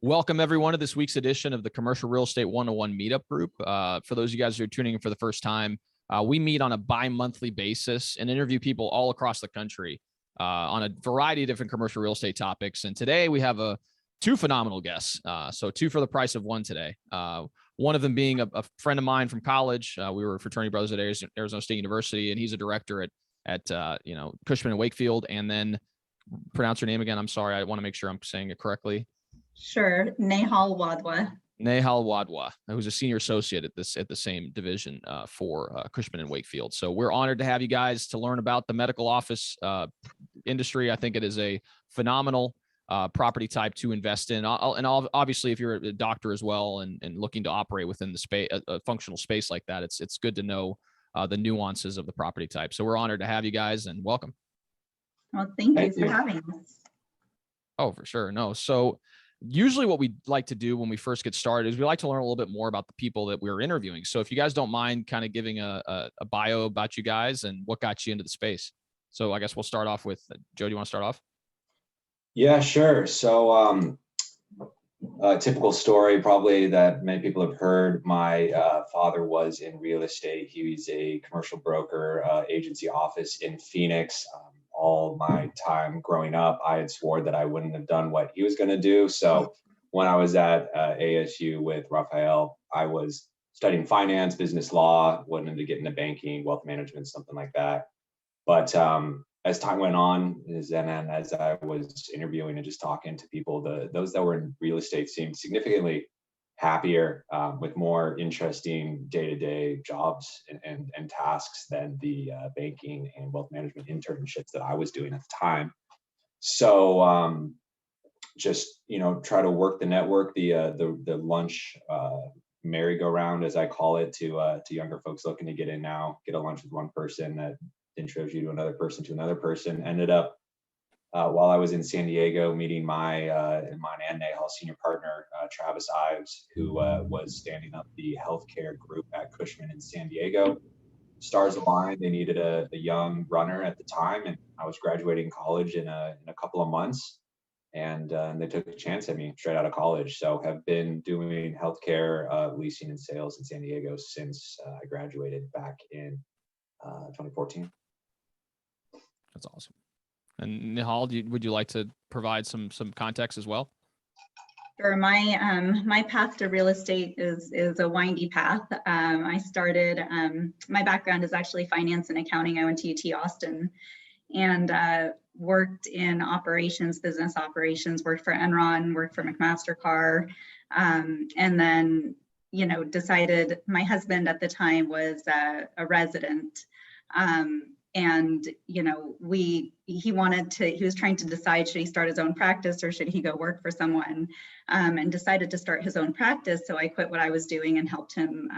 Welcome everyone to this week's edition of the Commercial Real Estate 101 Meetup Group. For those of you guys who are tuning in for the first time, we meet on a bi-monthly basis and interview people all across the country on a variety of different commercial real estate topics. And today we have two phenomenal guests. So two for the price of one today. One of them being a friend of mine from college. We were fraternity brothers at Arizona State University, and he's a director at Cushman Wakefield. And then pronounce your name again. I'm sorry. I want to make sure I'm saying it correctly. Sure. Nehal Wadhwa. Nehal Wadhwa, who's a senior associate at the same division for Cushman Wakefield. So we're honored to have you guys to learn about the medical office industry. I think it is a phenomenal property type to invest in. And obviously, if you're a doctor as well and looking to operate within the space, a functional space like that, it's good to know the nuances of the property type. So we're honored to have you guys, and welcome. Well, thank you for having us. Oh, for sure. No. So usually what we like to do when we first get started is we like to learn a little bit more about the people that we're interviewing. So if you guys don't mind kind of giving a bio about you guys and what got you into the space. So I guess we'll start off with Joe. Do you want to start off? Yeah, sure. So a typical story probably that many people have heard. My father was in real estate. He was a commercial broker, agency office in Phoenix. All my time growing up, I had swore that I wouldn't have done what he was going to do. So when I was at ASU with Raphael, I was studying finance, business law, wanted to get into banking, wealth management, something like that. But as time went on, and as I was interviewing and just talking to people, those that were in real estate seemed significantly happier, with more interesting day-to-day jobs and tasks than the banking and wealth management internships that I was doing at the time. So just try to work the network, the lunch merry-go-round, as I call it, to younger folks looking to get in now, get a lunch with one person that intros you to another person. Ended up while I was in San Diego meeting mine and Nehal senior partner, Travis Ives, who was standing up the healthcare group at Cushman in San Diego. Stars aligned. They needed a young runner at the time, and I was graduating college in a couple of months, and they took a chance at me straight out of college. So have been doing healthcare leasing and sales in San Diego since I graduated back in 2014. That's awesome. And Nehal, would you like to provide some context as well? Sure. My path to real estate is a windy path. I started, my background is actually finance and accounting. I went to UT Austin and worked in operations, business operations, worked for Enron, worked for McMaster-Carr, and then, decided my husband at the time was a resident. And, he was trying to decide, should he start his own practice or should he go work for someone, and decided to start his own practice. So I quit what I was doing and helped him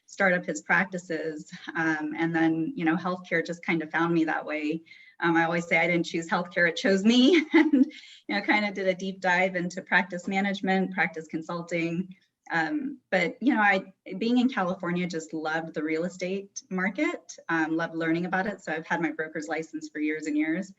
start up his practices. And then, healthcare just kind of found me that way. I always say I didn't choose healthcare, it chose me. And, kind of did a deep dive into practice management, practice consulting. But I, being in California, just loved the real estate market, loved learning about it. So I've had my broker's license for years and years.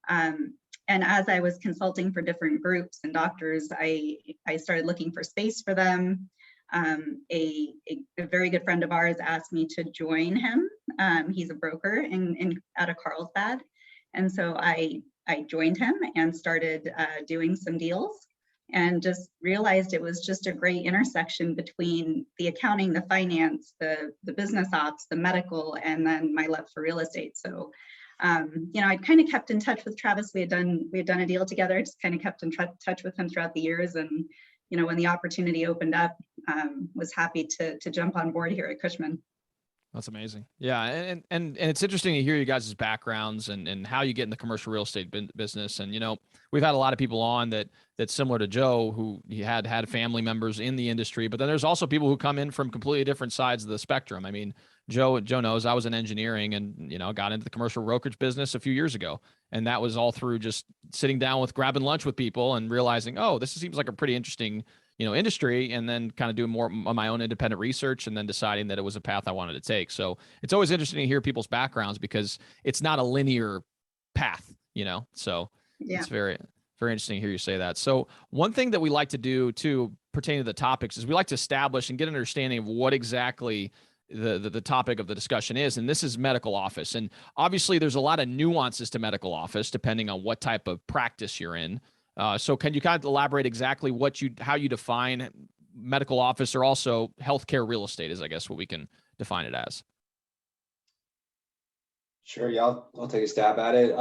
And as I was consulting for different groups and doctors, I started looking for space for them. A very good friend of ours asked me to join him. He's a broker out of Carlsbad. And so I joined him and started doing some deals. And just realized it was just a great intersection between the accounting, the finance, the business ops, the medical, and then my love for real estate. So, I kind of kept in touch with Travis. We had done a deal together. Just kind of kept in touch with him throughout the years. And, when the opportunity opened up, was happy to jump on board here at Cushman. That's amazing. Yeah. And it's interesting to hear you guys' backgrounds and how you get in the commercial real estate business. And, we've had a lot of people on that's similar to Joe, who had family members in the industry, but then there's also people who come in from completely different sides of the spectrum. I mean, Joe knows I was in engineering and, got into the commercial brokerage business a few years ago. And that was all through just sitting down grabbing lunch with people and realizing, oh, this seems like a pretty interesting industry, and then kind of doing more on my own independent research and then deciding that it was a path I wanted to take. So it's always interesting to hear people's backgrounds because it's not a linear path, so yeah. It's very, Very interesting to hear you say that. So one thing that we like to do too, pertaining to the topics, is we like to establish and get an understanding of what exactly the topic of the discussion is. And this is medical office. And obviously there's a lot of nuances to medical office depending on what type of practice you're in. So can you kind of elaborate exactly how you define medical office, or also healthcare real estate is, I guess, what we can define it as? Sure. Yeah, I'll take a stab at it.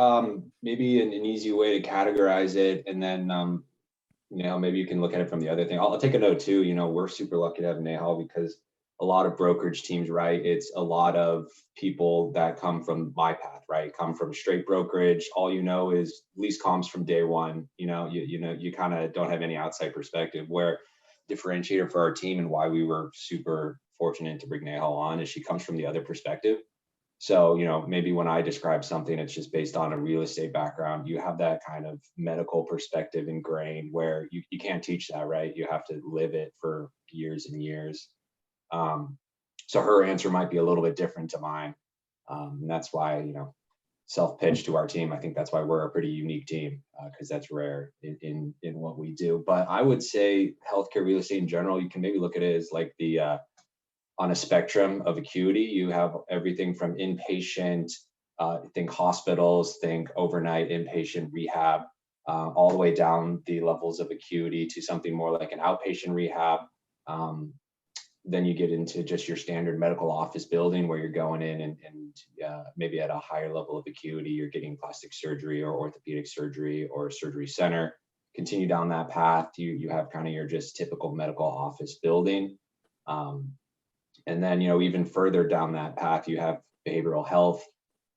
Maybe an easy way to categorize it, and then maybe you can look at it from the other thing. I'll take a note too. We're super lucky to have Nehal, because a lot of brokerage teams, right? It's a lot of people that come from my path, right? Come from straight brokerage. All is lease comps from day one. You kind of don't have any outside perspective. Where differentiator for our team and why we were super fortunate to bring Nehal on is she comes from the other perspective. So, maybe when I describe something, it's just based on a real estate background. You have that kind of medical perspective ingrained where you can't teach that, right? You have to live it for years and years. So her answer might be a little bit different to mine. And that's why, self-pitch to our team. I think that's why we're a pretty unique team, because that's rare in what we do. But I would say healthcare real estate in general, you can maybe look at it as like on a spectrum of acuity. You have everything from inpatient, think hospitals, think overnight inpatient rehab, all the way down the levels of acuity to something more like an outpatient rehab. Then you get into just your standard medical office building where you're going in and maybe at a higher level of acuity, you're getting plastic surgery or orthopedic surgery or surgery center. Continue down that path, you have kind of your just typical medical office building. And then, even further down that path, you have behavioral health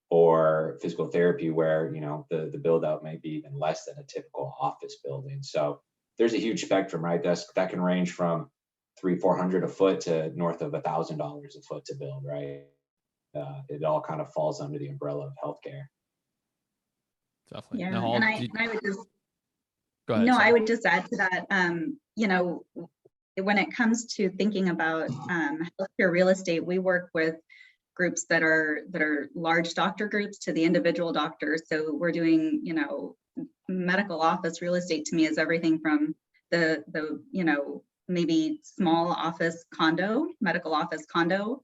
or physical therapy where, the build out may be even less than a typical office building. So there's a huge spectrum, right? That can range from $300-400 a foot to north of $1,000 a foot to build, right? It all kind of falls under the umbrella of healthcare. Definitely. Yeah, Nehal, and I would just go ahead. no, Sorry. I would just add to that. When it comes to thinking about healthcare real estate, we work with groups that are large doctor groups to the individual doctors. So we're doing, medical office real estate to me is everything from the maybe small office condo, medical office condo,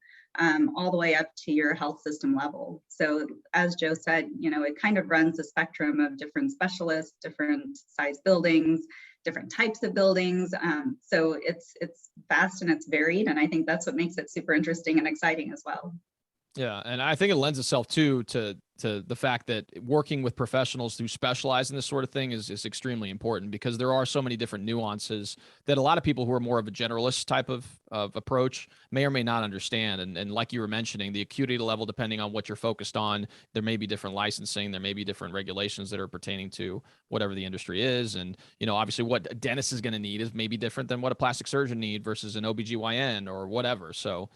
all the way up to your health system level. So as Joe said, it kind of runs a spectrum of different specialists, different size buildings, different types of buildings. So it's vast and it's varied. And I think that's what makes it super interesting and exciting as well. Yeah, and I think it lends itself to the fact that working with professionals who specialize in this sort of thing is extremely important, because there are so many different nuances that a lot of people who are more of a generalist type of approach may or may not understand. And like you were mentioning, the acuity level, depending on what you're focused on, there may be different licensing, there may be different regulations that are pertaining to whatever the industry is. And, obviously what a dentist is going to need is maybe different than what a plastic surgeon need versus an OBGYN or whatever. So,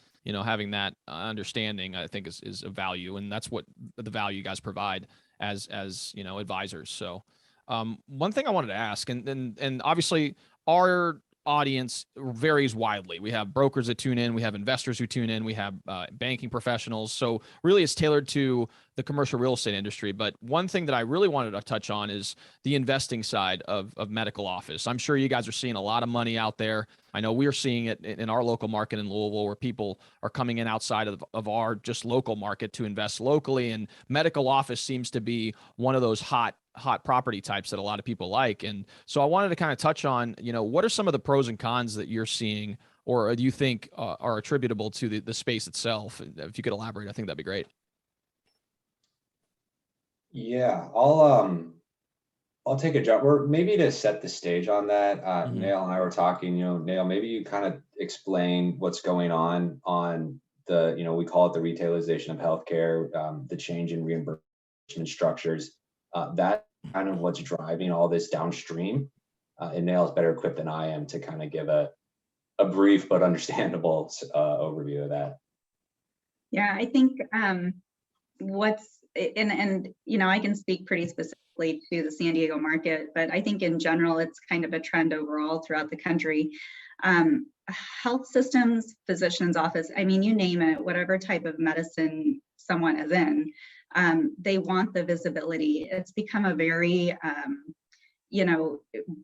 having that understanding, I think is a value, and that's what the value you guys provide as advisors. So one thing I wanted to ask, and obviously our audience varies widely. We have brokers that tune in, we have investors who tune in, we have banking professionals. So really it's tailored to the commercial real estate industry. But one thing that I really wanted to touch on is the investing side of medical office. I'm sure you guys are seeing a lot of money out there. I know we're seeing it in our local market in Louisville, where people are coming in outside of our just local market to invest locally. And medical office seems to be one of those hot property types that a lot of people like. And so I wanted to kind of touch on, what are some of the pros and cons that you're seeing, or do you think are attributable to the space itself? If you could elaborate, I think that'd be great. Yeah, I'll take a jump. Or maybe to set the stage on that, Nehal and I were talking, Nehal, maybe you kind of explain what's going on the, we call it the retailization of healthcare, the change in reimbursement structures, that kind of what's driving all this downstream. And Nehal's better equipped than I am to kind of give a brief but understandable overview of that. Yeah, I think I can speak pretty specifically to the San Diego market, but I think in general, it's kind of a trend overall throughout the country. Health systems, physician's office, I mean, you name it, whatever type of medicine someone is in, they want the visibility. It's become a very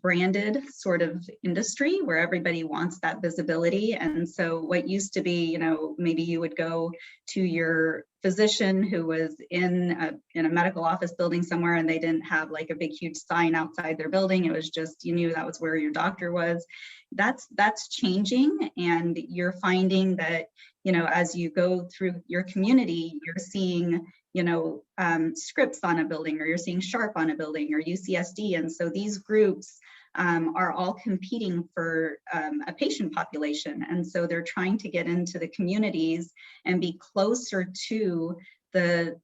branded sort of industry where everybody wants that visibility. And so what used to be, maybe you would go to your physician who was in a medical office building somewhere, and they didn't have like a big huge sign outside their building. It was just, you knew that was where your doctor was. That's changing, and you're finding that, as you go through your community, you're seeing scripts on a building, or you're seeing Sharp on a building, or UCSD. And so these groups are all competing for a patient population. And so they're trying to get into the communities and be closer to the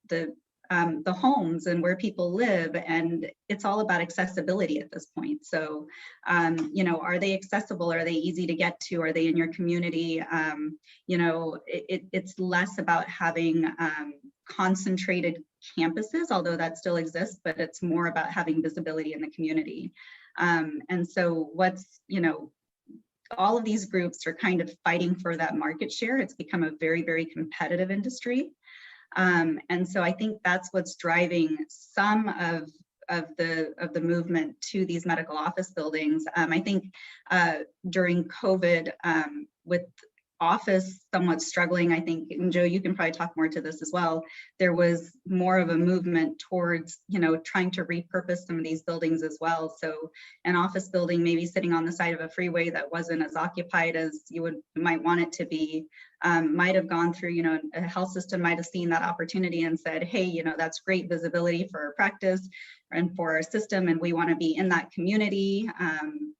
homes and where people live. And it's all about accessibility at this point. So, are they accessible? Are they easy to get to? Are they in your community? It's less about having concentrated campuses, although that still exists, but it's more about having visibility in the community. And so all of these groups are kind of fighting for that market share. It's become a very, very competitive industry. And so I think that's what's driving some of the movement to these medical office buildings. I think during COVID, with office somewhat struggling, I think, and Joe, you can probably talk more to this as well, there was more of a movement towards, trying to repurpose some of these buildings as well. So an office building maybe sitting on the side of a freeway that wasn't as occupied as you might want it to be, might have gone through, a health system might have seen that opportunity and said, hey, that's great visibility for our practice and for our system, and we want to be in that community.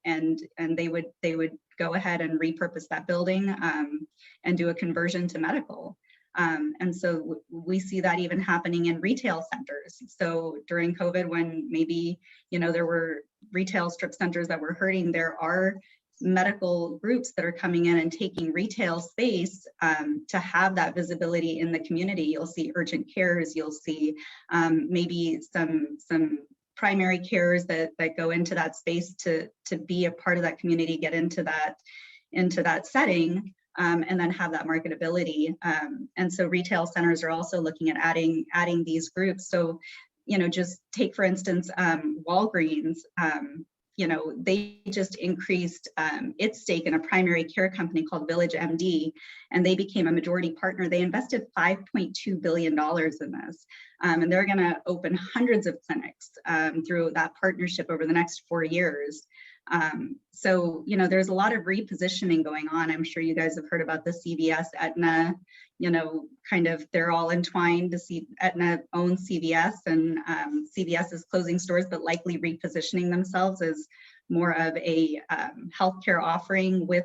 And they would go ahead and repurpose that building and do a conversion to medical. And so we see that even happening in retail centers. So during COVID, when maybe, there were retail strip centers that were hurting, there are medical groups that are coming in and taking retail space to have that visibility in the community. You'll see urgent cares, you'll see maybe some primary cares that go into that space to be a part of that community, get into that setting, and then have that marketability. And so retail centers are also looking at adding these groups. So, just take, for instance, Walgreens, they just increased its stake in a primary care company called Village MD, and they became a majority partner. They invested $5.2 billion in this, and they're going to open hundreds of clinics through that partnership over the next 4 years. So, there's a lot of repositioning going on. I'm sure you guys have heard about the CVS, Aetna, kind of, they're all entwined. Aetna owns CVS, and CVS is closing stores, but likely repositioning themselves as more of a healthcare offering with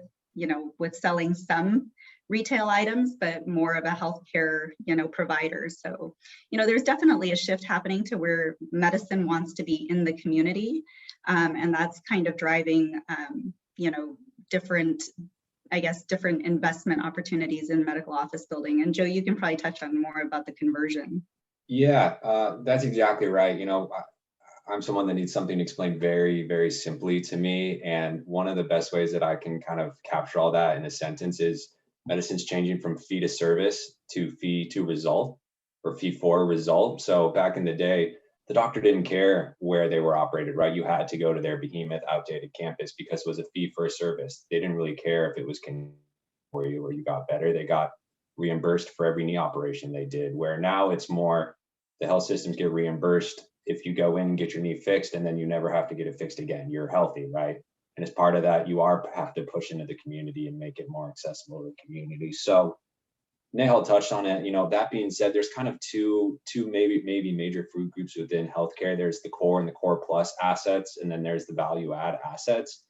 selling some retail items, but more of a healthcare, provider. So, there's definitely a shift happening to where medicine wants to be in the community. And that's kind of driving, different investment opportunities in medical office building. And Joe, you can probably touch on more about the conversion. Yeah, that's exactly right. I'm someone that needs something explained very, very simply to me. And one of the best ways that I can kind of capture all that in a sentence is medicine's changing from fee to service to fee to result, or fee for result. So back in the day, the doctor didn't care where they were operated, right? You had to go to their behemoth, outdated campus because it was a fee for a service. They didn't really care if it was for you or you got better. They got reimbursed for every knee operation they did, where now it's more the health systems get reimbursed if you go in and get your knee fixed, and then you never have to get it fixed again. You're healthy, right? And as part of that, you have to push into the community and make it more accessible to the community. So Nehal touched on it. That being said, there's kind of two maybe major food groups within healthcare. There's the core and the core plus assets, and then there's the value add assets.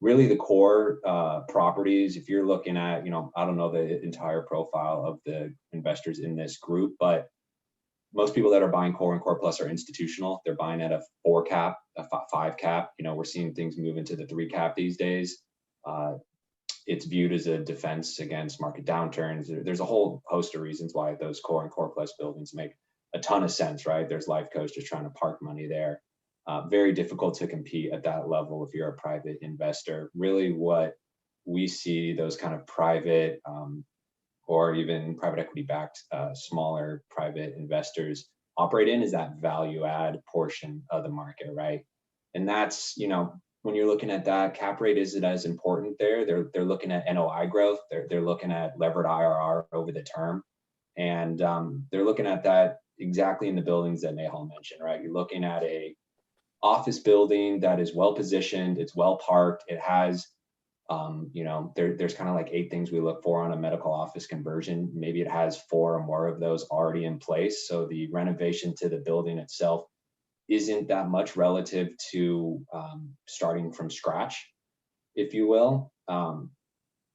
Really, the core properties, if you're looking at, I don't know the entire profile of the investors in this group, but most people that are buying core and core plus are institutional. They're buying at a 4 cap, a 5 cap. We're seeing things move into the 3 cap these days. It's viewed as a defense against market downturns. There's a whole host of reasons why those core and core plus buildings make a ton of sense, right? There's life coaches trying to park money there. Very difficult to compete at that level if you're a private investor. Really what we see those kind of private or even private equity backed smaller private investors operate in is that value add portion of the market, right? And that's, when you're looking at that, cap rate isn't as important there. They're looking at NOI growth. They're looking at levered IRR over the term. And they're looking at that exactly in the buildings that Nehal mentioned, right? You're looking at a office building that is well positioned, it's well parked, it has, there's kind of like 8 things we look for on a medical office conversion. Maybe it has 4 or more of those already in place. So the renovation to the building itself isn't that much relative to starting from scratch, if you will. And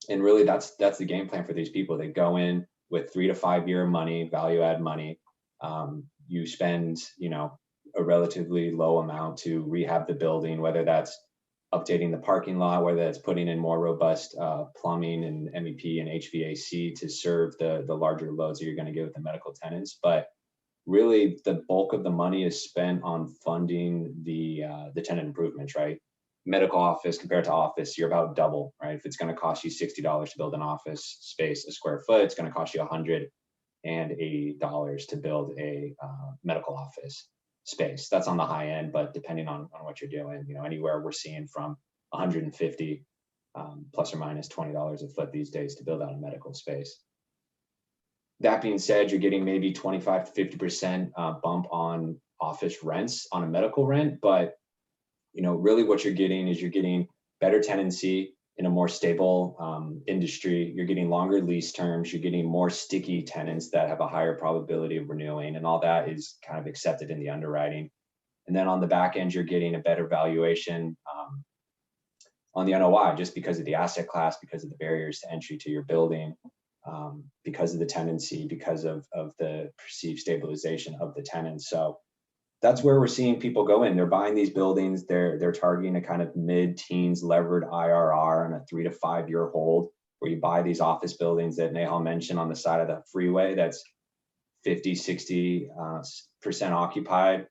really that's the game plan for these people. They go in with 3 to 5 year money, value add money. You spend, a relatively low amount to rehab the building, whether that's updating the parking lot, whether that's putting in more robust plumbing and MEP and HVAC to serve the larger loads that you're going to get with the medical tenants. But really the bulk of the money is spent on funding the tenant improvements, right? Medical office compared to office, you're about double, right? If it's going to cost you $60 to build an office space, a square foot, it's going to cost you $180 to build a medical office space. That's on the high end, but depending on what you're doing, anywhere we're seeing from 150 plus or minus $20 a foot these days to build out a medical space. That being said, you're getting maybe 25 to 50% bump on office rents on a medical rent, but really what you're getting is you're getting better tenancy in a more stable industry. You're getting longer lease terms. You're getting more sticky tenants that have a higher probability of renewing, and all that is kind of accepted in the underwriting. And then on the back end, you're getting a better valuation on the NOI just because of the asset class, because of the barriers to entry to your building, because of the tenancy, because of the perceived stabilization of the tenants. So that's where we're seeing people go in. They're buying these buildings. They're targeting a kind of mid-teens levered IRR and a 3 to 5 year hold, where you buy these office buildings that Nehal mentioned on the side of the freeway that's 50, 60% occupied.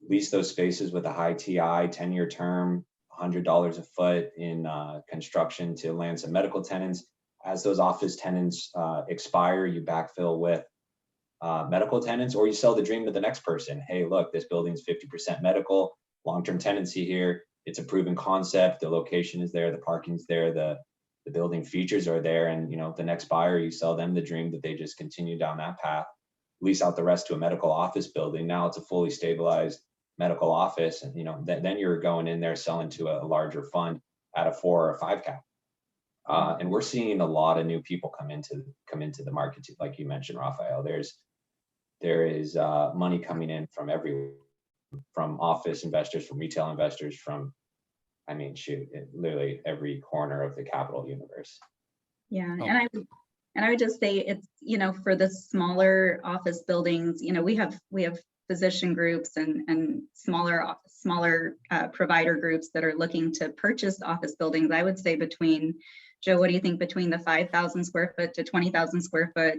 Lease those spaces with a high TI, 10-year term, $100 a foot in construction to land some medical tenants. As those office tenants expire, you backfill with medical tenants, or you sell the dream to the next person. Hey, look, this building's 50% medical, long-term tenancy here. It's a proven concept. The location is there, the parking's there, the building features are there, and the next buyer, you sell them the dream that they just continue down that path, lease out the rest to a medical office building. Now it's a fully stabilized medical office, and then you're going in there selling to a larger fund at a 4 or a 5 cap. And we're seeing a lot of new people come into the market, too, like you mentioned, Raphael. There is money coming in from everywhere, from office investors, from retail investors, from, literally every corner of the capital universe. Yeah, and I would just say it's, for the smaller office buildings, we have physician groups and smaller provider groups that are looking to purchase office buildings. I would say Joe, what do you think, between the 5,000 square foot to 20,000 square foot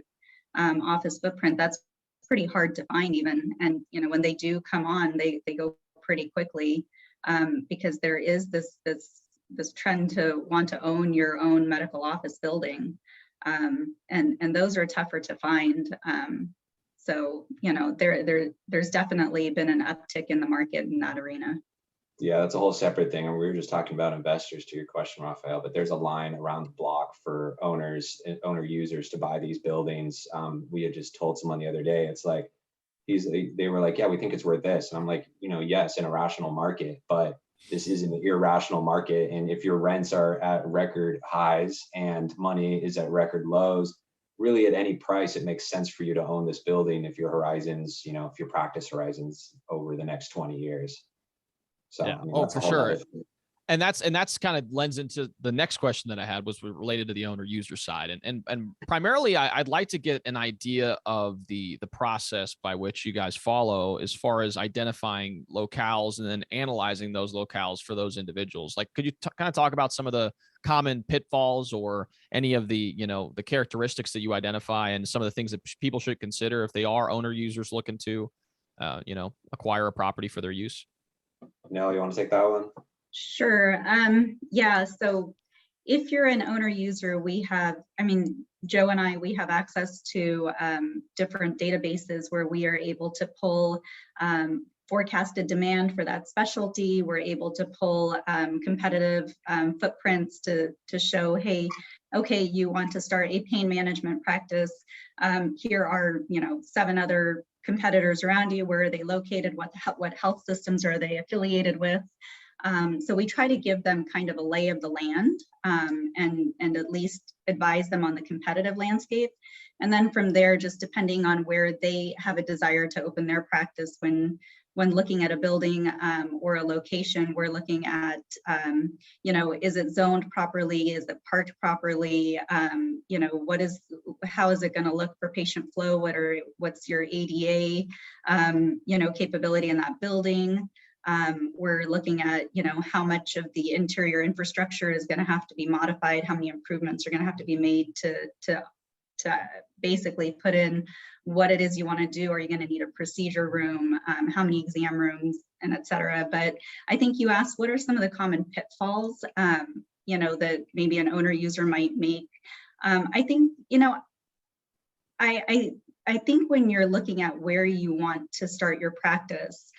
office footprint? That's pretty hard to find even. And, when they do come on, they go pretty quickly because there is this trend to want to own your own medical office building. And those are tougher to find. So, there's definitely been an uptick in the market in that arena. Yeah, that's a whole separate thing. And we were just talking about investors, to your question, Raphael, but there's a line around the block for owner users to buy these buildings. We had just told someone the other day, it's like, they were like, yeah, we think it's worth this. And I'm like, yes, in a rational market, but this is an irrational market. And if your rents are at record highs and money is at record lows, really at any price, it makes sense for you to own this building if your horizons, if your practice horizons over the next 20 years. So, yeah. For sure. And that's kind of lends into the next question that I had, was related to the owner user side. And primarily I'd like to get an idea of the process by which you guys follow as far as identifying locales and then analyzing those locales for those individuals. Like, could you kind of talk about some of the common pitfalls or any of the, the characteristics that you identify and some of the things that people should consider if they are owner users looking to, acquire a property for their use? Nehal, you want to take that one? Sure. Yeah. So if you're an owner user, Joe and we have access to different databases where we are able to pull forecasted demand for that specialty. We're able to pull competitive footprints to show, hey, okay, you want to start a pain management practice. Here are 7 other competitors around you. Where are they located? What health systems are they affiliated with? So we try to give them kind of a lay of the land, and at least advise them on the competitive landscape. And then from there, just depending on where they have a desire to open their practice, when looking at a building or a location, we're looking at, is it zoned properly? Is it parked properly? How is it going to look for patient flow? What's your ADA, capability in that building? We're looking at, how much of the interior infrastructure is going to have to be modified, how many improvements are going to have to be made to basically put in what it is you want to do. Are you going to need a procedure room? How many exam rooms, and et cetera. But I think you asked, what are some of the common pitfalls, that maybe an owner user might make? I think, I think when you're looking at where you want to start your practice,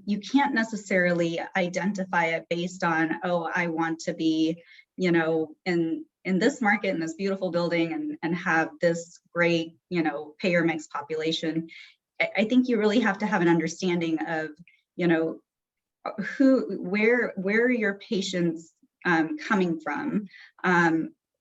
you can't necessarily identify it based on, oh, I want to be, in this market, in this beautiful building, and have this great, payer mix population. I think you really have to have an understanding of, where are your patients coming from?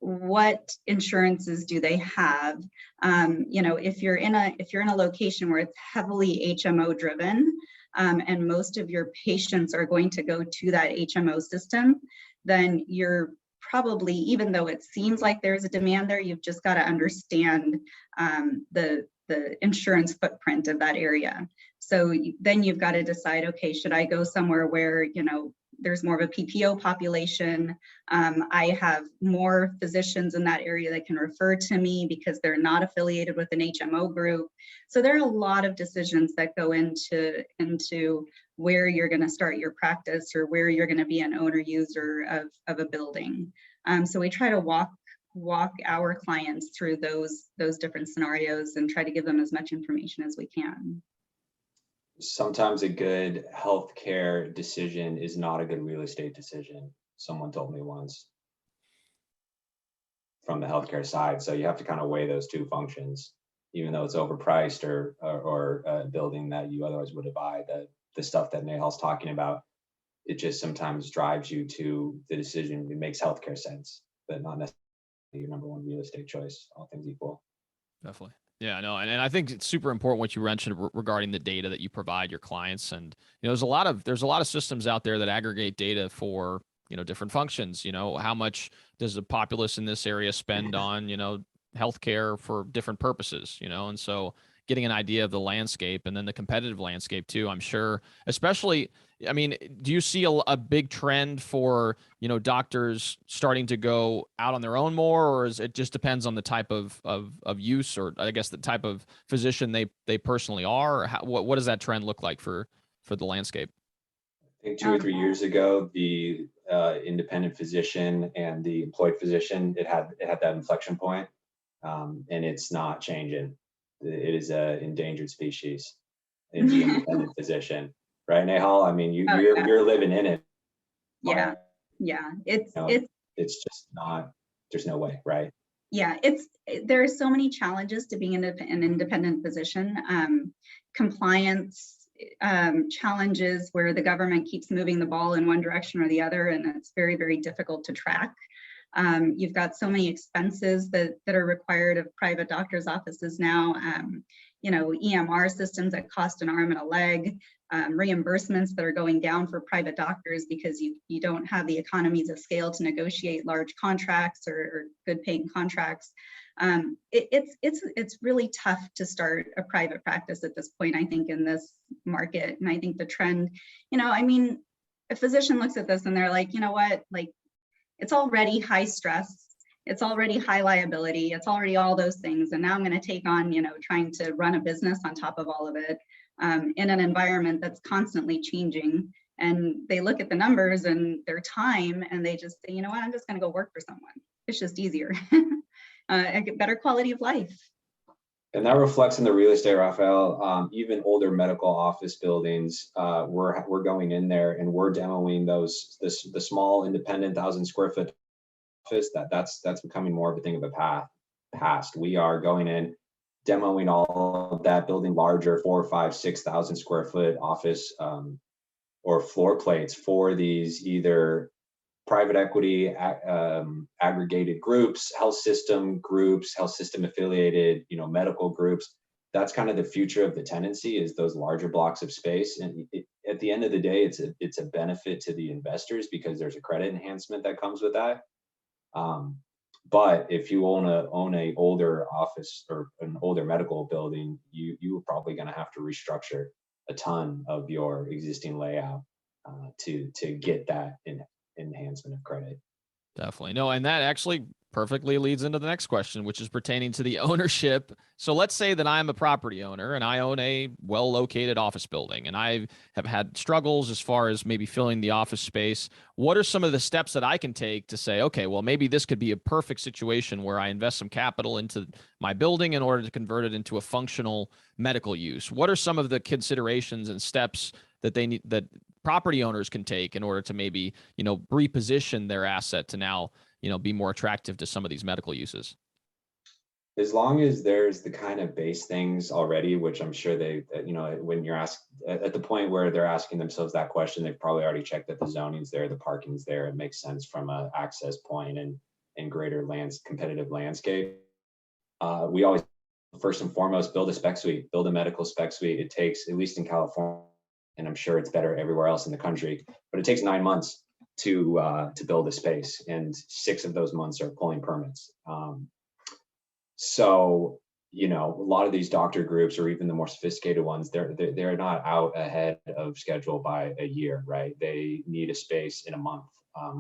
What insurances do they have? If you're in a location where it's heavily HMO driven, and most of your patients are going to go to that HMO system, then you're probably, even though it seems like there's a demand there, you've just got to understand the insurance footprint of that area. So then you've got to decide, okay, should I go somewhere where, there's more of a PPO population? I have more physicians in that area that can refer to me because they're not affiliated with an HMO group. So there are a lot of decisions that go into where you're going to start your practice, or where you're going to be an owner user of a building. So we try to walk our clients through those different scenarios and try to give them as much information as we can. Sometimes a good healthcare decision is not a good real estate decision. Someone told me once from the healthcare side. So you have to kind of weigh those two functions, even though it's overpriced or a building that you otherwise would have buy. The stuff that Nehal's talking about, it just sometimes drives you to the decision. It makes healthcare sense, but not necessarily your number one real estate choice, all things equal. Definitely. Yeah, no, and I think it's super important what you mentioned regarding the data that you provide your clients. And there's a lot of systems out there that aggregate data for different functions. How much does the populace in this area spend on healthcare for different purposes? And so getting an idea of the landscape, and then the competitive landscape too. I'm sure, especially, do you see a big trend for, doctors starting to go out on their own more, or is it just depends on the type of use, or I guess the type of physician they personally are? Or what does that trend look like for the landscape? I think 2 or 3 years ago, the independent physician and the employed physician, it had that inflection point, and it's not changing. It is an endangered species in the independent physician, right, Nehal? You're living in it. Yeah, it's just not. There's no way, right? Yeah, there are so many challenges to being an independent physician. Compliance challenges where the government keeps moving the ball in one direction or the other, and it's very, very difficult to track. You've got so many expenses that are required of private doctors' offices now. EMR systems that cost an arm and a leg, reimbursements that are going down for private doctors because you don't have the economies of scale to negotiate large contracts or good paying contracts. It's really tough to start a private practice at this point, I think, in this market. And I think the trend, a physician looks at this and they're like, you know what, like, it's already high stress, it's already high liability, it's already all those things. And now I'm going to take on, trying to run a business on top of all of it, in an environment that's constantly changing. And they look at the numbers and their time and they just say, you know what, I'm just going to go work for someone. It's just easier. A better quality of life. And that reflects in the real estate, Raphael. Even older medical office buildings, we're going in there and we're demoing the small independent 1,000 square foot office. That's becoming more of a thing of the past. We are going in, demoing all of that, building larger 4, 5, 6,000 square foot office or floor plates for these either private equity aggregated groups, health system affiliated, medical groups. That's kind of the future of the tenancy, is those larger blocks of space. And at the end of the day, it's a benefit to the investors because there's a credit enhancement that comes with that. But if you own a older office or an older medical building, you're probably going to have to restructure a ton of your existing layout to get that enhancement of credit. Definitely. No, and that actually perfectly leads into the next question, which is pertaining to the ownership. So let's say that I'm a property owner and I own a well-located office building and I have had struggles as far as maybe filling the office space. What are some of the steps that I can take to say, okay, well, maybe this could be a perfect situation where I invest some capital into my building in order to convert it into a functional medical use? What are some of the considerations and steps that they need, that property owners can take in order to maybe, reposition their asset to now, be more attractive to some of these medical uses? As long as there's the kind of base things already, which I'm sure when you're asked at the point where they're asking themselves that question, they've probably already checked that the zoning's there, the parking's there. It makes sense from an access point and greater competitive landscape. We always, first and foremost, build a spec suite, build a medical spec suite. It takes, at least in California, and I'm sure it's better everywhere else in the country, but it takes 9 months to build a space, and 6 of those months are pulling permits. So, a lot of these doctor groups, or even the more sophisticated ones, they're not out ahead of schedule by a year, right? They need a space in a month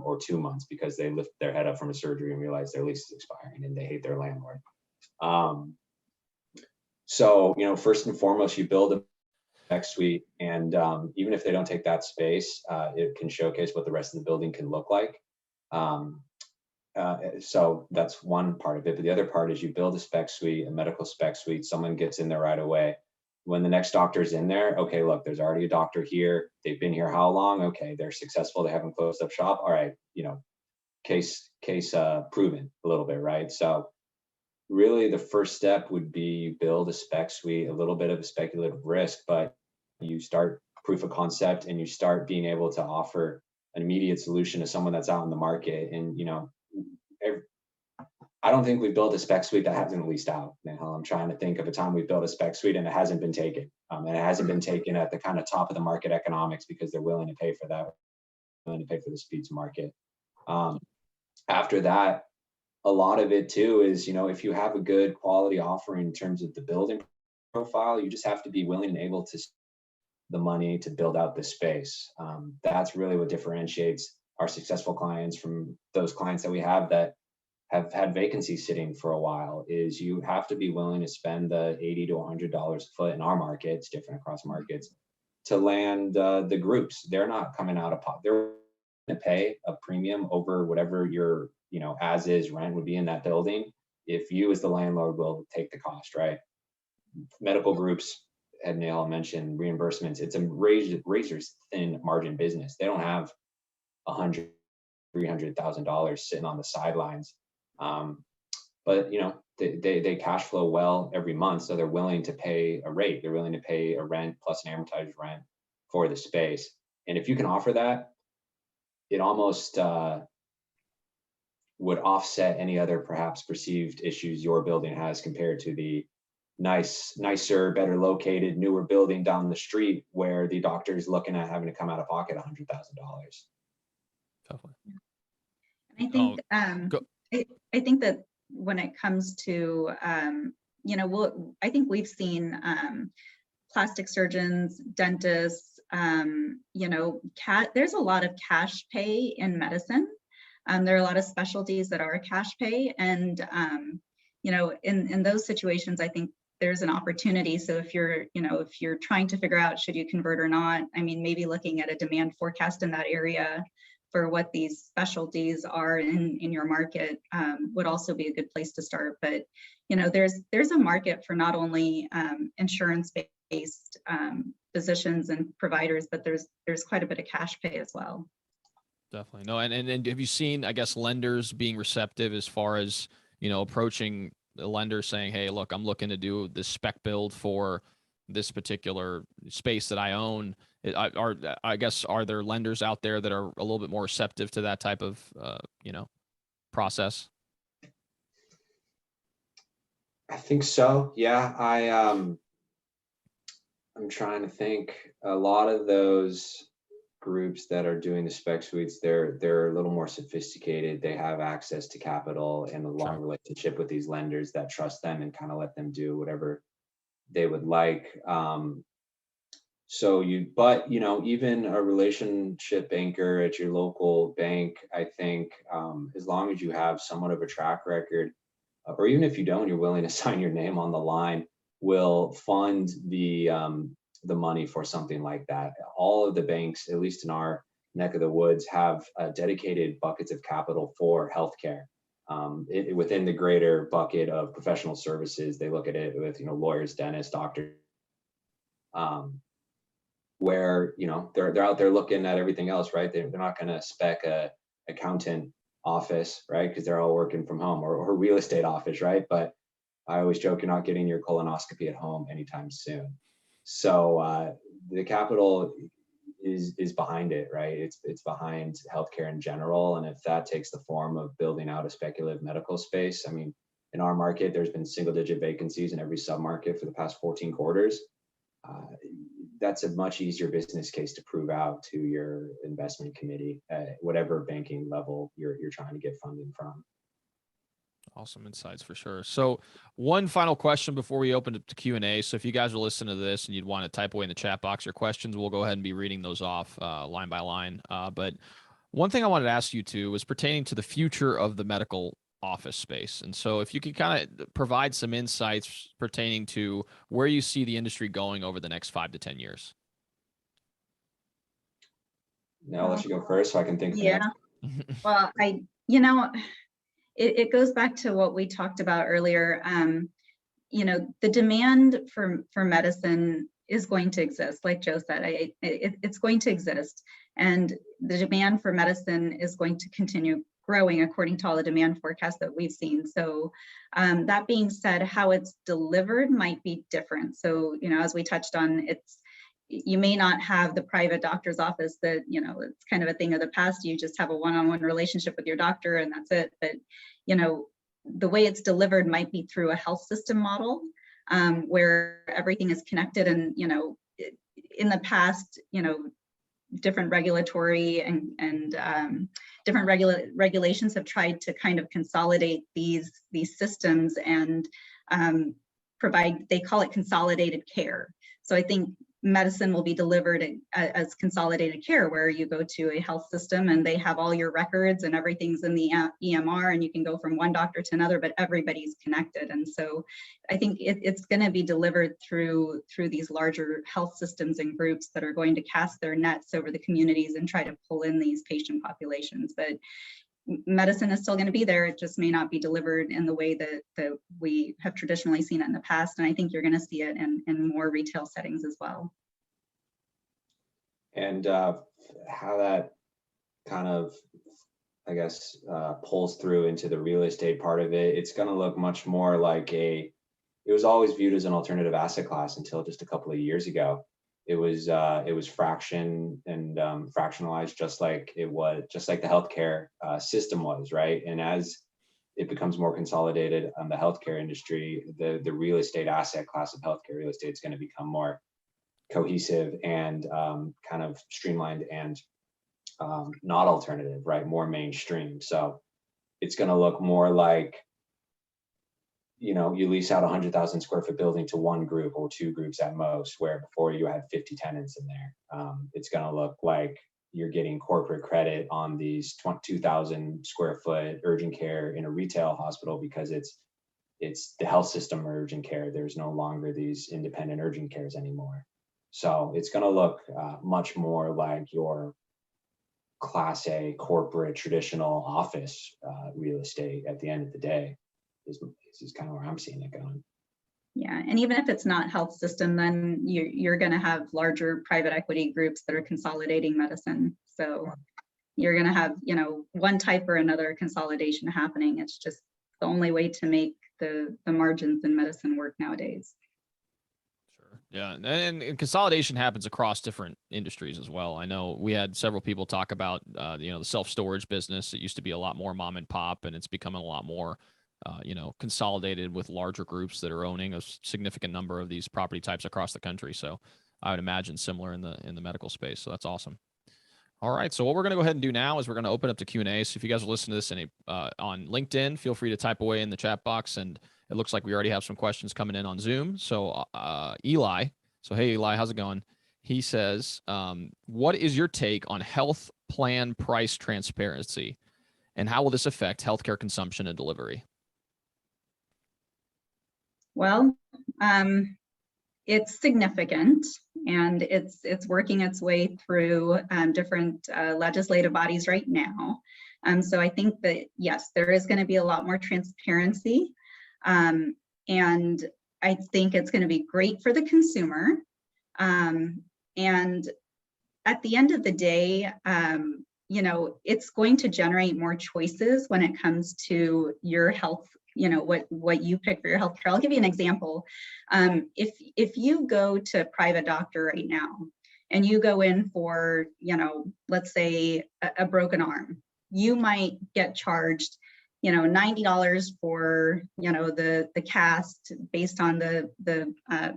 or 2 months because they lift their head up from a surgery and realize their lease is expiring and they hate their landlord. So, first and foremost, you build a spec suite, and even if they don't take that space, it can showcase what the rest of the building can look like. So that's one part of it. But the other part is you build a spec suite, a medical spec suite, someone gets in there right away. When the next doctor's in there, okay, look, there's already a doctor here. They've been here how long? Okay, they're successful. They haven't closed up shop. All right, case proven a little bit, right? So really the first step would be build a spec suite, a little bit of a speculative risk, but you start proof of concept and you start being able to offer an immediate solution to someone that's out in the market. And, I don't think we've built a spec suite that hasn't leased out. Nehal, I'm trying to think of a time we've built a spec suite and it hasn't been taken. And it hasn't been taken at the kind of top of the market economics because they're willing to pay for that, willing to pay for the speed to market. After that, a lot of it too is, if you have a good quality offering in terms of the building profile, you just have to be willing and able to the money to build out the space. That's really what differentiates our successful clients from those clients that we have that have had vacancies sitting for a while, is you have to be willing to spend the $80 to $100 a foot in our market. It's different across markets to land the groups. They're not coming out of pocket. They're going to pay a premium over whatever your as is rent would be in that building if you as the landlord will take the cost, right? Medical groups, had Nehal mentioned reimbursements. It's a razor's thin margin business. They don't have $100,000, $300,000 sitting on the sidelines. But they cash flow well every month, so they're willing to pay a rate. They're willing to pay a rent plus an amortized rent for the space. And if you can offer that, it almost would offset any other perhaps perceived issues your building has compared to the nicer, better located, newer building down the street where the doctor is looking at having to come out of pocket $100,000. Definitely. I think I think that when it comes to I think we've seen plastic surgeons, dentists, there's a lot of cash pay in medicine. There are a lot of specialties that are cash pay, and in those situations, I think there's an opportunity. So if you're trying to figure out should you convert or not, I mean, maybe looking at a demand forecast in that area for what these specialties are in your market would also be a good place to start. But there's a market for not only insurance-based physicians and providers, but there's quite a bit of cash pay as well. Definitely. No, and have you seen, I guess, lenders being receptive as far as, approaching the lender saying, hey, look, I'm looking to do this spec build for this particular space that I own? Are there lenders out there that are a little bit more receptive to that type of, process? I think so. Yeah. I'm trying to think. A lot of those groups that are doing the spec suites, they're a little more sophisticated. They have access to capital and a long relationship with these lenders that trust them and kind of let them do whatever they would like. Even a relationship banker at your local bank, I think, as long as you have somewhat of a track record, or even if you don't, you're willing to sign your name on the line, will fund the money for something like that. All of the banks, at least in our neck of the woods, have dedicated buckets of capital for healthcare. Within the greater bucket of professional services, they look at it with lawyers, dentists, doctors, where they're out there looking at everything else, right? They're not going to spec a accountant office, right? Because they're all working from home, or a real estate office, right? But I always joke, you're not getting your colonoscopy at home anytime soon. So the capital is behind it, right? It's behind healthcare in general. And if that takes the form of building out a speculative medical space, I mean, in our market, there's been single-digit vacancies in every sub-market for the past 14 quarters. That's a much easier business case to prove out to your investment committee at whatever banking level you're trying to get funding from. Awesome insights for sure. So one final question before we open up to Q&A. So if you guys are listening to this and you'd want to type away in the chat box your questions, we'll go ahead and be reading those off line by line. But one thing I wanted to ask you too was pertaining to the future of the medical office space. And so if you could kind of provide some insights pertaining to where you see the industry going over the next 5 to 10 years. Now I'll let you go first so I can think. Yeah. Well, it goes back to what we talked about earlier. The demand for medicine is going to exist. Like Joe said, it's going to exist. And the demand for medicine is going to continue growing according to all the demand forecasts that we've seen. So that being said, how it's delivered might be different. So, as we touched on, you may not have the private doctor's office that, it's kind of a thing of the past. You just have a one-on-one relationship with your doctor and that's it. But, the way it's delivered might be through a health system model where everything is connected. And, in the past, different regulatory and different regulations have tried to kind of consolidate these systems and provide, they call it consolidated care. So I think medicine will be delivered as consolidated care, where you go to a health system and they have all your records and everything's in the EMR and you can go from one doctor to another, but everybody's connected. And so I think it's going to be delivered through these larger health systems and groups that are going to cast their nets over the communities and try to pull in these patient populations. But medicine is still going to be there. It just may not be delivered in the way that we have traditionally seen it in the past. And I think you're going to see it in more retail settings as well. And how that kind of, I guess, pulls through into the real estate part of it, it's going to look much more like it was always viewed as an alternative asset class until just a couple of years ago. It was fraction and fractionalized, just like the healthcare system was, right? And as it becomes more consolidated on the healthcare industry, the real estate asset class of healthcare real estate is going to become more cohesive and kind of streamlined and not alternative, right? More mainstream. So it's going to look more like, you lease out 100,000 square foot building to one group or two groups at most, where before you had 50 tenants in there. It's going to look like you're getting corporate credit on these 2,000 square foot urgent care in a retail hospital because it's the health system urgent care. There's no longer these independent urgent cares anymore. So it's going to look much more like your Class A corporate traditional office real estate at the end of the day. This is kind of where I'm seeing it going. Yeah, and even if it's not health system, then you're going to have larger private equity groups that are consolidating medicine. So you're going to have, one type or another consolidation happening. It's just the only way to make the margins in medicine work nowadays. Sure. Yeah, and consolidation happens across different industries as well. I know we had several people talk about, the self-storage business. It used to be a lot more mom and pop, and it's becoming a lot more consolidated with larger groups that are owning a significant number of these property types across the country. So I would imagine similar in the medical space. So that's awesome. All right. So what we're going to go ahead and do now is we're going to open up to Q&A. So if you guys are listening to this on LinkedIn, feel free to type away in the chat box. And it looks like we already have some questions coming in on Zoom. So Eli. So hey, Eli, how's it going? He says, what is your take on health plan price transparency? And how will this affect healthcare consumption and delivery? Well, it's significant, and it's working its way through different legislative bodies right now. So I think that, yes, there is going to be a lot more transparency, and I think it's going to be great for the consumer. And at the end of the day, it's going to generate more choices when it comes to your health, what you pick for your healthcare. I'll give you an example. If you go to a private doctor right now and you go in for, let's say a broken arm, you might get charged, $90 for, the cast based on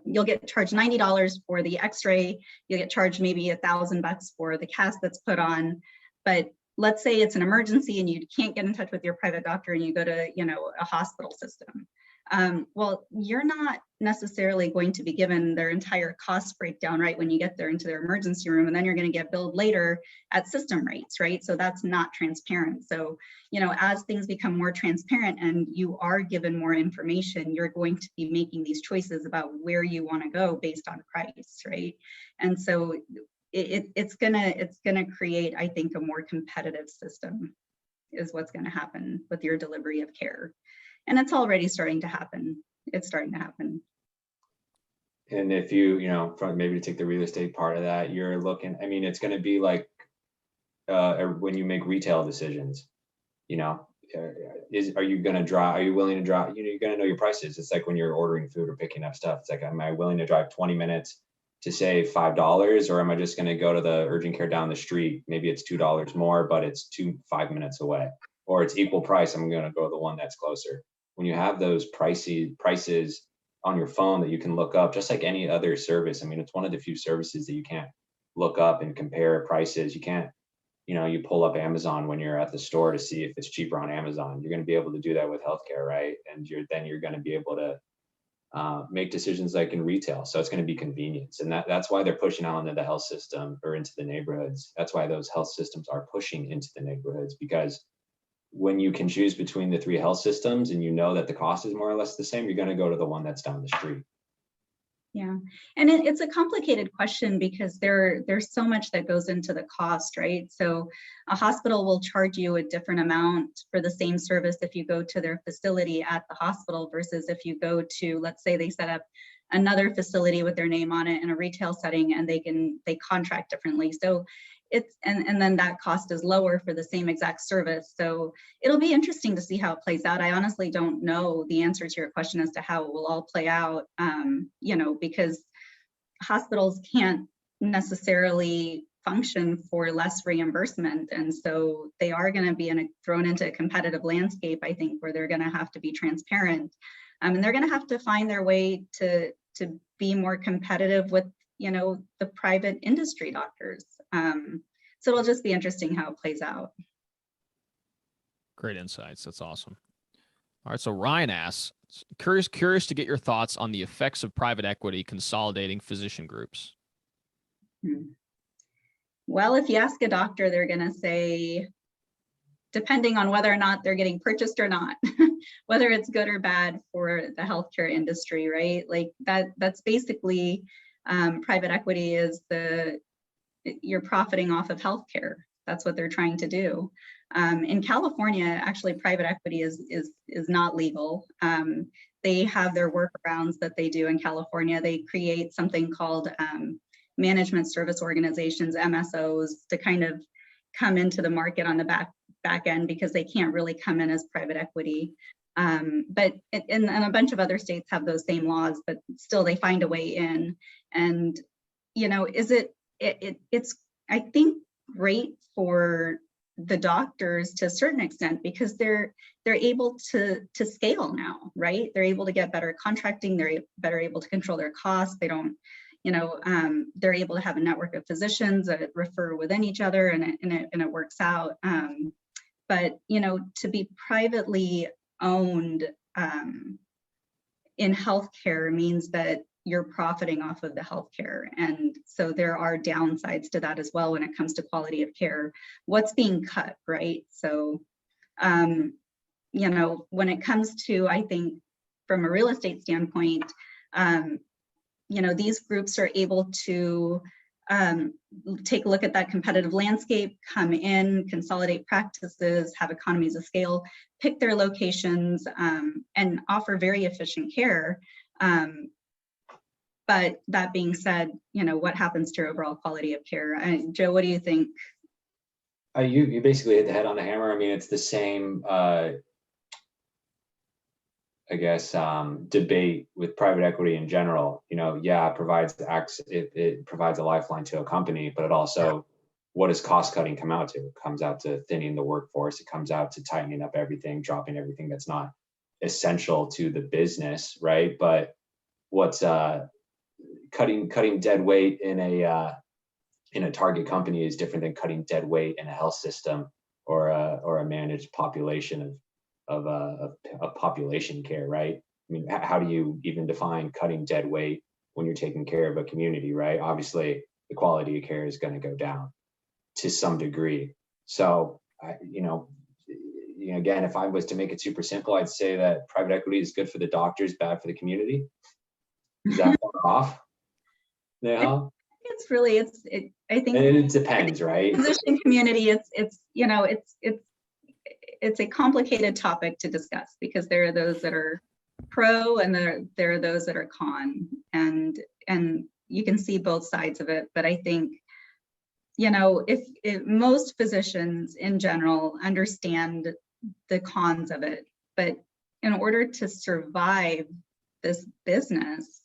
you'll get charged $90 for the x-ray. You'll get charged maybe $1,000 for the cast that's put on. But let's say it's an emergency and you can't get in touch with your private doctor and you go to, a hospital system. Well, you're not necessarily going to be given their entire cost breakdown right when you get there into their emergency room, and then you're going to get billed later at system rates, right? So that's not transparent. So, as things become more transparent and you are given more information, you're going to be making these choices about where you want to go based on price, right? And so it's gonna create, I think, a more competitive system is what's going to happen with your delivery of care. And it's already starting to happen. It's starting to happen. And if you, from maybe to take the real estate part of that, you're looking, it's going to be like when you make retail decisions, are you going to drive, are you willing to drive, you're going to know your prices. It's like when you're ordering food or picking up stuff. It's like, am I willing to drive 20 minutes to save $5, or am I just going to go to the urgent care down the street? Maybe it's $2 more, but it's 5 minutes away, or it's equal price. I'm going to go to the one that's closer. When you have those prices on your phone that you can look up, just like any other service. It's one of the few services that you can't look up and compare prices. You can't, you pull up Amazon when you're at the store to see if it's cheaper on Amazon. You're going to be able to do that with healthcare, right? And you're going to be able to make decisions like in retail. So it's going to be convenience. And that's why they're pushing out into the health system or into the neighborhoods. That's why those health systems are pushing into the neighborhoods, because when you can choose between the 3 health systems and you know that the cost is more or less the same, you're going to go to the one that's down the street. Yeah, and it's a complicated question because there's so much that goes into the cost, right? So a hospital will charge you a different amount for the same service if you go to their facility at the hospital versus if you go to, let's say they set up another facility with their name on it in a retail setting and they contract differently. So and then that cost is lower for the same exact service. So it'll be interesting to see how it plays out. I honestly don't know the answer to your question as to how it will all play out, because hospitals can't necessarily function for less reimbursement. And so they are going to be thrown into a competitive landscape, I think, where they're going to have to be transparent. And they're going to have to find their way to be more competitive with the private industry doctors. So it'll just be interesting how it plays out. Great insights. That's awesome. All right. So Ryan asks, curious to get your thoughts on the effects of private equity consolidating physician groups. Well, if you ask a doctor, they're going to say, depending on whether or not they're getting purchased or not, whether it's good or bad for the healthcare industry, right? Like that's basically private equity is you're profiting off of healthcare. That's what they're trying to do. In California, actually, private equity is not legal. They have their workarounds that they do in California. They create something called management service organizations, MSOs, to kind of come into the market on the back end, because they can't really come in as private equity. But and a bunch of other states have those same laws, but still they find a way in. And it's I think great for the doctors to a certain extent, because they're able to scale now, right? They're able to get better contracting. They're better able to control their costs. They don't, they're able to have a network of physicians that refer within each other, and it works out. But to be privately owned in healthcare means that you're profiting off of the healthcare. And so there are downsides to that as well when it comes to quality of care. What's being cut, right? So, when it comes to, I think, from a real estate standpoint, these groups are able to take a look at that competitive landscape, come in, consolidate practices, have economies of scale, pick their locations, and offer very efficient care. But that being said, what happens to your overall quality of care? Joe, what do you think? You basically hit the head on the hammer. I mean, it's the same, debate with private equity in general. It provides it provides a lifeline to a company, but it also, what does cost cutting come out to? It comes out to thinning the workforce. It comes out to tightening up everything, dropping everything that's not essential to the business, right? But what's cutting dead weight in a target company is different than cutting dead weight in a health system or a managed population of population care, right? I mean, how do you even define cutting dead weight when you're taking care of a community, right? Obviously, the quality of care is going to go down to some degree. So, again, if I was to make it super simple, I'd say that private equity is good for the doctors, bad for the community. Is that far off? Nehal? It's really, I think, and it depends, right? Physician community, it's a complicated topic to discuss, because there are those that are pro and there are those that are con, and you can see both sides of it. But I think, if most physicians in general understand the cons of it, but in order to survive this business,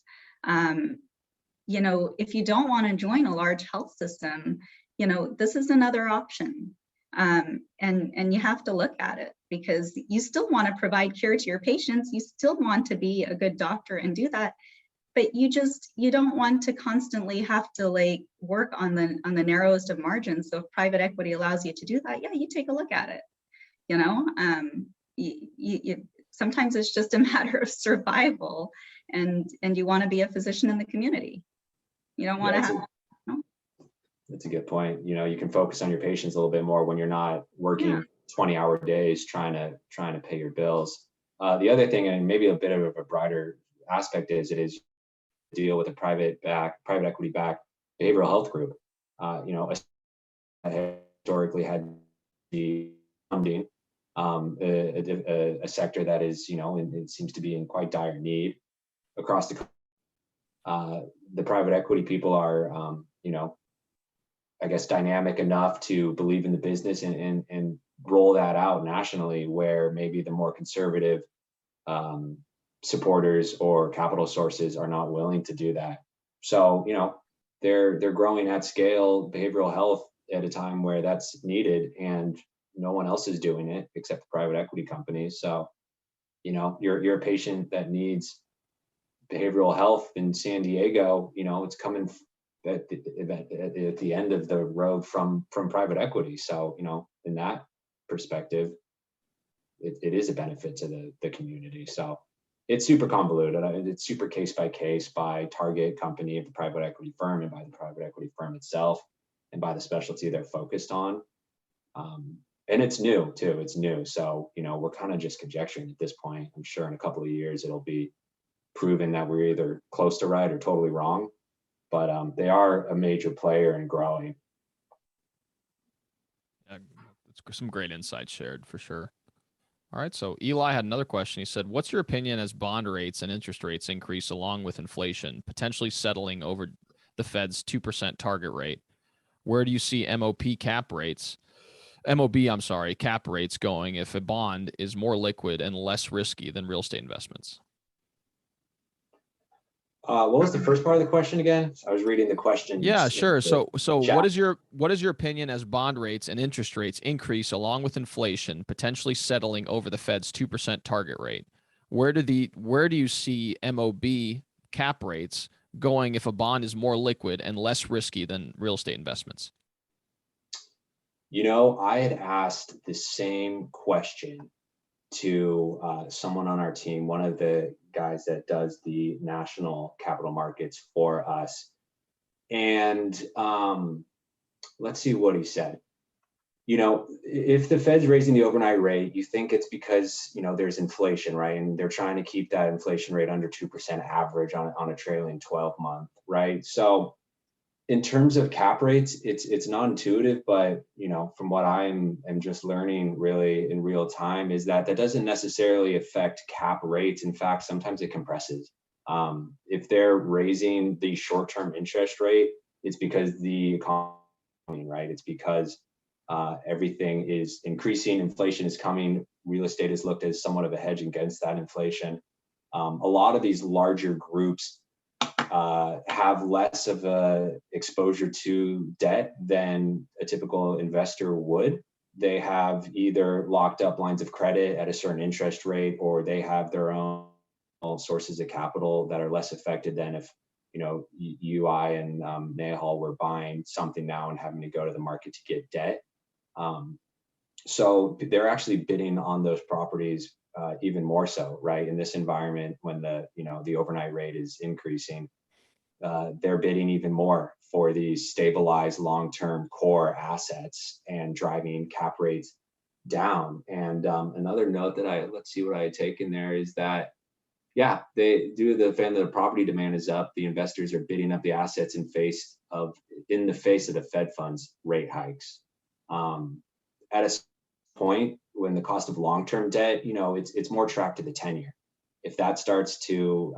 if you don't want to join a large health system, this is another option. And you have to look at it, because you still want to provide care to your patients. You still want to be a good doctor and do that, but you don't want to constantly have to work on the narrowest of margins. So if private equity allows you to do that, yeah, you take a look at it. Sometimes it's just a matter of survival, and you want to be a physician in the community. You don't want to have. That's a good point. You can focus on your patients a little bit more when you're not working 20-hour days trying to pay your bills. The other thing, and maybe a bit of a brighter aspect, is it is deal with a private equity backed behavioral health group. Historically had the funding, a sector that is, it seems to be in quite dire need across the country. The private equity people are, I guess, dynamic enough to believe in the business and roll that out nationally, where maybe the more conservative supporters or capital sources are not willing to do that. So, they're growing at scale behavioral health at a time where that's needed, and no one else is doing it except the private equity companies. So, you're a patient that needs behavioral health in San Diego, it's coming at the end of the road from private equity. So, in that perspective, it is a benefit to the community. So it's super convoluted. It's super case by case, by target company of the private equity firm, and by the private equity firm itself, and by the specialty they're focused on. And it's new too. It's new. So, we're kind of just conjecturing at this point. I'm sure in a couple of years it'll be proven that we're either close to right or totally wrong. But they are a major player and growing. some great insights shared for sure. All right. So Eli had another question. He said, what's your opinion as bond rates and interest rates increase along with inflation, potentially settling over the Fed's 2% target rate? Where do you see cap rates going if a bond is more liquid and less risky than real estate investments? What was the first part of the question again? I was reading the question. Yeah, sure. So chat. what is your opinion as bond rates and interest rates increase along with inflation, potentially settling over the Fed's 2% target rate? Where do you see MOB cap rates going if a bond is more liquid and less risky than real estate investments? I had asked the same question to someone on our team, one of the guys that does the national capital markets for us. And let's see what he said. If the Fed's raising the overnight rate, you think it's because, there's inflation, right? And they're trying to keep that inflation rate under 2% average on a trailing 12-month, right? So in terms of cap rates, it's not intuitive, but from what I'm just learning really in real time is that doesn't necessarily affect cap rates. In fact, sometimes it compresses. If they're raising the short-term interest rate, it's because the economy, right? It's because everything is increasing, inflation is coming. Real estate is looked as somewhat of a hedge against that inflation. A lot of these larger groups have less of a exposure to debt than a typical investor would. They have either locked up lines of credit at a certain interest rate, or they have their own sources of capital that are less affected than if, I and Nehal were buying something now and having to go to the market to get debt. So they're actually bidding on those properties even more so, right? In this environment, when the overnight rate is increasing, they're bidding even more for these stabilized long-term core assets and driving cap rates down. And another note that let's see what I had taken there is that, yeah, due to the fact that the property demand is up, the investors are bidding up the assets in the face of the Fed funds rate hikes. At a point when the cost of long-term debt, it's more tracked to the 10-year. If that starts to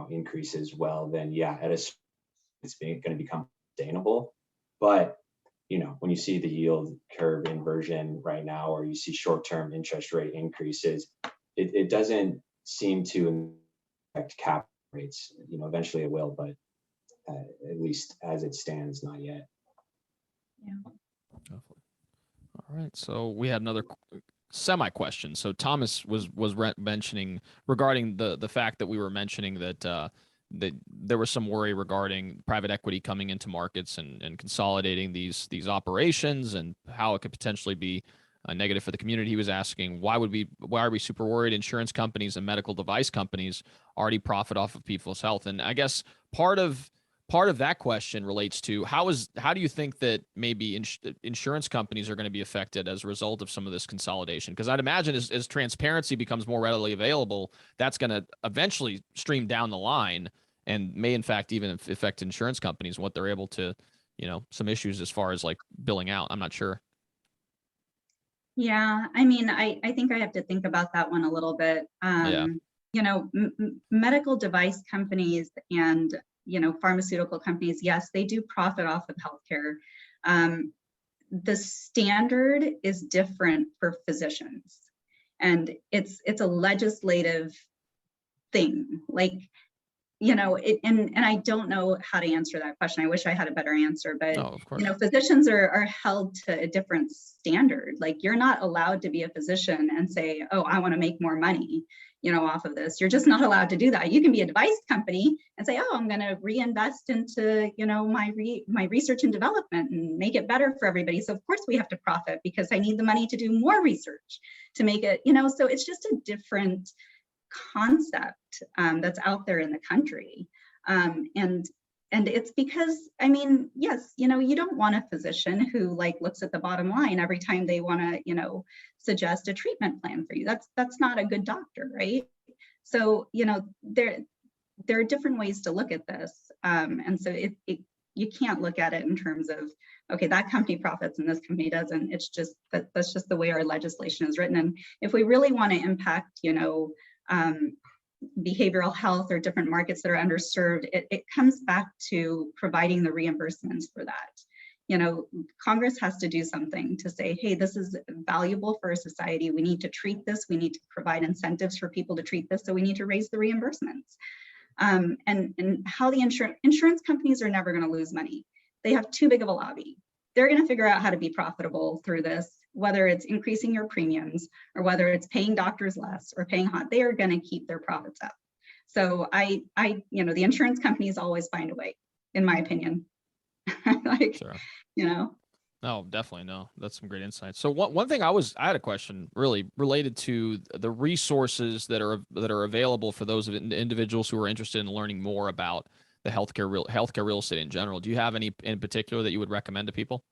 increase as well, then yeah, it's going to become sustainable. But when you see the yield curve inversion right now, or you see short-term interest rate increases, it doesn't seem to affect cap rates. Eventually it will, but at least as it stands, not yet. Yeah. All right. So we had another semi question. So Thomas was mentioning regarding the fact that we were mentioning that there was some worry regarding private equity coming into markets and consolidating these operations, and how it could potentially be negative for the community. He was asking, why are we super worried? Insurance companies and medical device companies already profit off of people's health. And I guess part of that question relates to how do you think that maybe insurance companies are going to be affected as a result of some of this consolidation? Because I'd imagine as transparency becomes more readily available, that's going to eventually stream down the line and may in fact even affect insurance companies and what they're able to, some issues as far as like billing out. I'm not sure. Yeah, I mean, I think I have to think about that one a little bit. Yeah. Medical device companies and pharmaceutical companies, yes, they do profit off of healthcare. The standard is different for physicians, and it's a legislative thing. And I don't know how to answer that question. I wish I had a better answer, but of course. Physicians are held to a different standard. Like, you're not allowed to be a physician and say, oh, I want to make more money, off of this. You're just not allowed to do that. You can be a device company and say, oh, I'm going to reinvest into, my research and development and make it better for everybody. So of course we have to profit because I need the money to do more research to make it, so it's just a different concept that's out there in the country. And it's because, yes, you don't want a physician who looks at the bottom line every time they want to, suggest a treatment plan for you. That's not a good doctor, right? So, there are different ways to look at this. And so you can't look at it in terms of, okay, that company profits and this company doesn't. It's just that's just the way our legislation is written. And if we really want to impact, behavioral health or different markets that are underserved, it comes back to providing the reimbursements for that. Congress has to do something to say, hey, this is valuable for our society. We need to treat this. We need to provide incentives for people to treat this. So we need to raise the reimbursements. And how the insurance companies are never going to lose money. They have too big of a lobby. They're going to figure out how to be profitable through this, whether it's increasing your premiums or whether it's paying doctors less or paying hot. They are going to keep their profits up. So the insurance companies always find a way, in my opinion. Sure. No, definitely. No, that's some great insights. So one thing I had a question really related to the resources that are available for those individuals who are interested in learning more about the healthcare real estate in general. Do you have any in particular that you would recommend to people?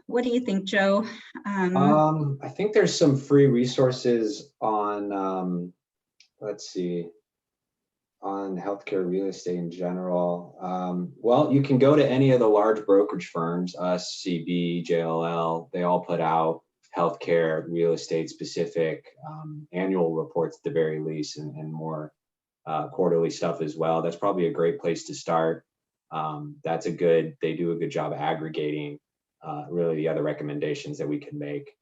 What do you think, Joe? I think there's some free resources on, let's see, on healthcare real estate in general. Well, you can go to any of the large brokerage firms, us, CB, JLL. They all put out healthcare real estate specific annual reports at the very least, and more quarterly stuff as well. That's probably a great place to start. They do a good job aggregating really the other recommendations that we can make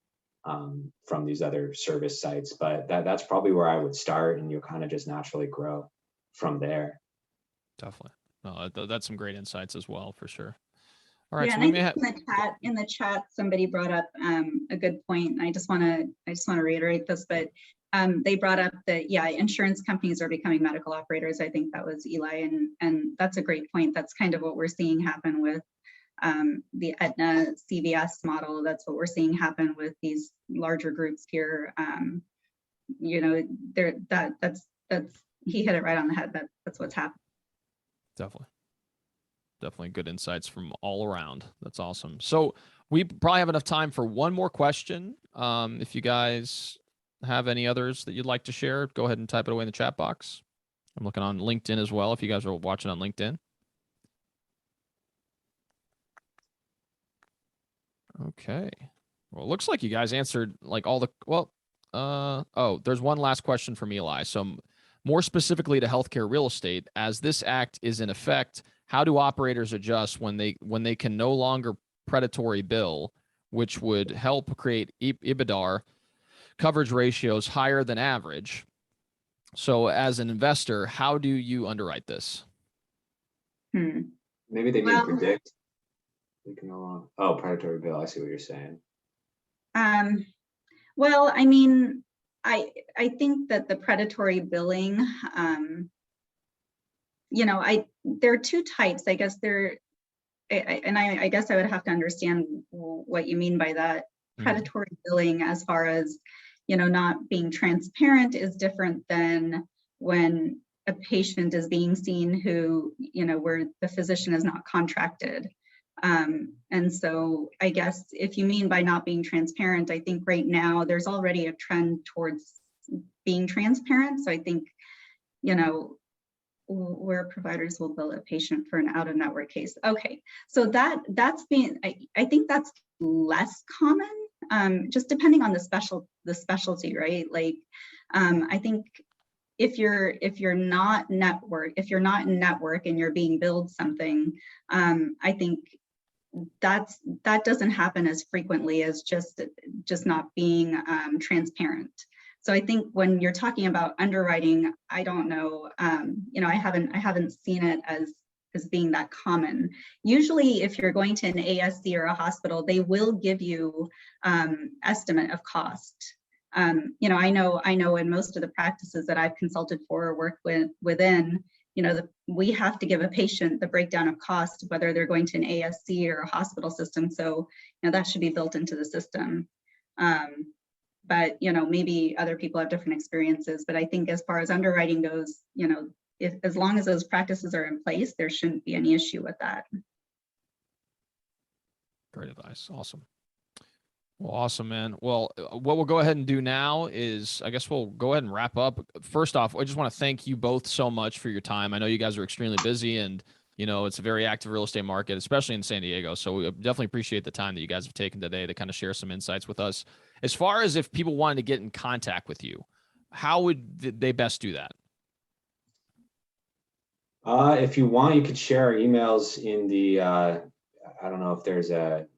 from these other service sites. But that's probably where I would start, and you'll kind of just naturally grow from there. Definitely. No, that's some great insights as well, for sure. All right. Yeah, So and we may have in the chat, somebody brought up a good point. I just want to reiterate this, but they brought up that, insurance companies are becoming medical operators. I think that was Eli, and that's a great point. That's kind of what we're seeing happen with the Aetna CVS model. That's what we're seeing happen with these larger groups here. That's he hit it right on the head. That's what's happening. Definitely good insights from all around. That's awesome. So we probably have enough time for one more question. If you guys have any others that you'd like to share, go ahead and type it away in the chat box. I'm looking on LinkedIn as well, if you guys are watching on LinkedIn. Okay. Well, it looks like you guys answered like all the, there's one last question from Eli. So more specifically to healthcare real estate, as this act is in effect, how do operators adjust when they can no longer predatory bill, which would help create EBITDA coverage ratios higher than average? So as an investor, how do you underwrite this? Maybe they need to predict. We can predatory bill. I see what you're saying. Well, I mean, I think that the predatory billing, there are two types. I guess I guess I would have to understand what you mean by that. Predatory billing, as far as, not being transparent, is different than when a patient is being seen who, where the physician is not contracted. And so I guess if you mean by not being transparent, I think right now there's already a trend towards being transparent. So I think, where providers will bill a patient for an out-of-network case. Okay, so that's been, I think that's less common, just depending on the specialty, right? Like, I think if you're not in network and you're being billed something, I think that doesn't happen as frequently as just not being transparent. So I think when you're talking about underwriting, I don't know, I haven't seen it as being that common. Usually, if you're going to an ASC or a hospital, they will give you estimate of cost. I know in most of the practices that I've consulted for or worked within, we have to give a patient the breakdown of cost, whether they're going to an ASC or a hospital system. So, that should be built into the system. But, maybe other people have different experiences. But I think as far as underwriting goes, as long as those practices are in place, there shouldn't be any issue with that. Great advice. Awesome. Well, awesome, man. Well, what we'll go ahead and do now is, I guess we'll go ahead and wrap up. First off, I just want to thank you both so much for your time. I know you guys are extremely busy, and it's a very active real estate market, especially in San Diego. So we definitely appreciate the time that you guys have taken today to kind of share some insights with us. As far as if people wanted to get in contact with you, how would they best do that? If you want, you could share our emails in the, I don't know if there's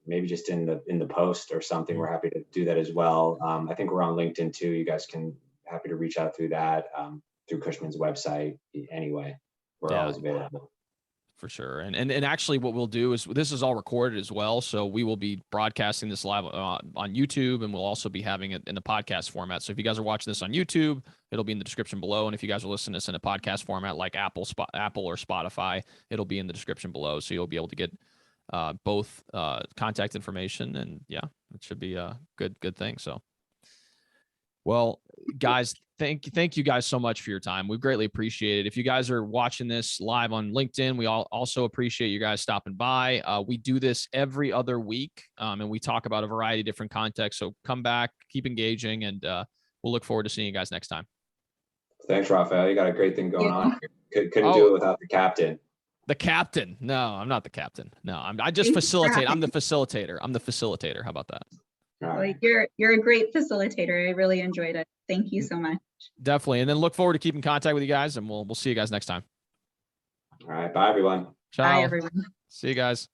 maybe just in the post or something. We're happy to do that as well. I think we're on LinkedIn too. You guys can happy to reach out through that, through Cushman's website. Anyway, we're always available. For sure. And actually what we'll do is, this is all recorded as well. So we will be broadcasting this live on YouTube, and we'll also be having it in the podcast format. So if you guys are watching this on YouTube, it'll be in the description below. And if you guys are listening to this in a podcast format like Apple or Spotify, it'll be in the description below. So you'll be able to get both contact information, and yeah, it should be a good thing. So, well, guys, thank you guys so much for your time. We greatly appreciate it. If you guys are watching this live on LinkedIn, we also appreciate you guys stopping by. We do this every other week, and we talk about a variety of different contexts. So come back, keep engaging, and we'll look forward to seeing you guys next time. Thanks, Raphael. You got a great thing going on. Couldn't do it without the captain. The captain? No, I'm not the captain. No, I just facilitate. I'm the facilitator. How about that? Well, you're a great facilitator. I really enjoyed it. Thank you so much. Definitely. And then look forward to keeping contact with you guys, and we'll see you guys next time. All right. Bye, everyone. Ciao. Bye, everyone. See you guys.